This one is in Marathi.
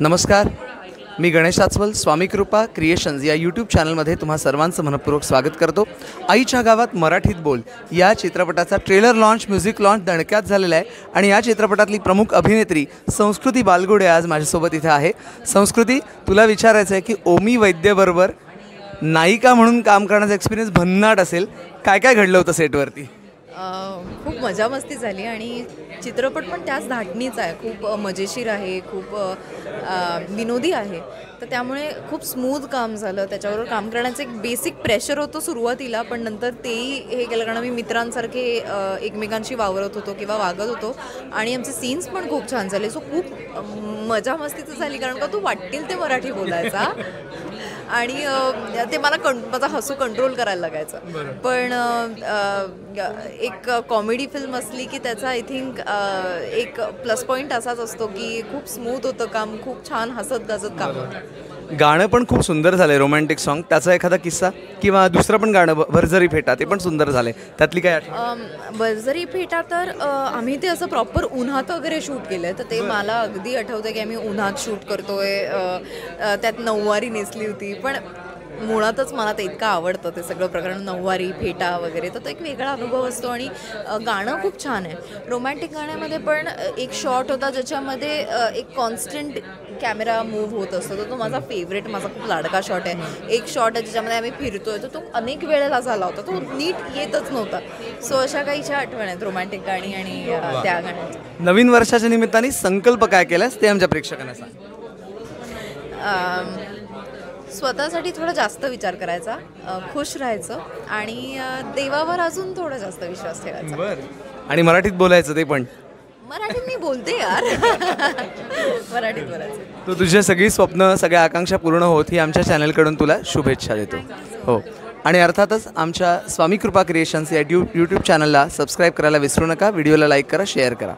नमस्कार, मी गणेश आचवल स्वामी कृपा क्रिएशन्स या यूट्यूब चॅनलमध्ये तुम्हा सर्वांचं मनपूर्वक स्वागत करतो। आईच्या गावात मराठीत बोल या चित्रपटाचा ट्रेलर लॉन्च, म्युझिक लॉन्च दणक्यात झालेला आहे आणि या चित्रपटातली प्रमुख अभिनेत्री संस्कृती बालगुडे आज माझ्यासोबत इथे आहे। संस्कृती, तुला विचारायचं आहे की ओमी वैद्यबरोबर नायिका म्हणून काम करण्याचा एक्सपिरियन्स भन्नाट असेल, काय काय घडलं होतं सेटवरती? खूप मजा मस्ती झाली आणि चित्रपट पण त्याच धाटणीचा आहे, खूप मजेशीर आहे, खूप विनोदी आहे, तर त्यामुळे खूप स्मूथ काम झालं। त्याच्याबरोबर काम करण्याचं एक बेसिक प्रेशर होतं सुरुवातीला, पण नंतर तेही हे केलं कारण मी मित्रांसारखे एकमेकांशी वावरत होतो किंवा वागत होतो आणि आमचे सीन्स पण खूप छान झाले। सो खूप मजा मस्तीच झाली कारण का तू वाटेल ते मराठी बोलायचा आणि ते मला माझा हसू कंट्रोल करायला लागायचं। पण एक कॉमेडी फिल्म असली की त्याचा आय थिंक एक प्लस पॉईंट असाच असतो की खूप स्मूथ होतं काम, खूप छान हसत गाजत काम होतं। गाणं पण खूप सुंदर झालंय, रोमॅन्टिक सॉन्ग, त्याचा एखादा किस्सा किंवा दुसरं पण गाणं भरजरी फेटा ते पण सुंदर झालंय, त्यातली काय आठवण? भरजरी फेटा तर आम्ही ते असं प्रॉपर उन्हात वगैरे शूट केलं आहे, तर ते मला अगदी आठवतं की आम्ही उन्हात शूट करतोय, त्यात नऊवारी नेसली होती। पण मुळातच मला ते इतकं आवडतं ते सगळं प्रकरण, नऊवारी फेटा वगैरे, तर तो एक वेगळा अनुभव असतो आणि गाणं खूप छान आहे। रोमॅन्टिक गाण्यामध्ये पण एक शॉट होता ज्याच्यामध्ये एक कॉन्स्टंट कॅमेरा मूव्ह होत असतो, तर तो माझा फेवरेट, माझा खूप लाडका शॉट आहे। एक शॉट आहे ज्याच्यामध्ये आम्ही फिरतोय, तर तो अनेक वेळेला झाला होता, तो नीट येतच नव्हता। सो अशा काहीच्या आठवण आहेत रोमॅन्टिक गाणी आणि त्या गाण्याच्या। नवीन वर्षाच्या निमित्ताने संकल्प काय केलास ते आमच्या प्रेक्षकांना सांग। स्वतःसाठी थोडा जास्त विचार करायचा, खुश राहायचं आणि देवावर अजून थोडा जास्त विश्वास ठेवायचा। आणि मराठीत बोलायचं, ते पण मराठीत मी बोलते यार मराठीत बोलायचं। तो तुझे सगळी स्वप्न, सगळ्या आकांक्षा पूर्ण होत ही आमच्या चॅनलकडून तुला शुभेच्छा देतो। हो, आणि अर्थातच आमच्या स्वामी कृपा क्रिएशन्स या यूट्यूब चॅनलला सबस्क्राईब करायला विसरू नका, व्हिडिओला लाईक करा, शेअर करा।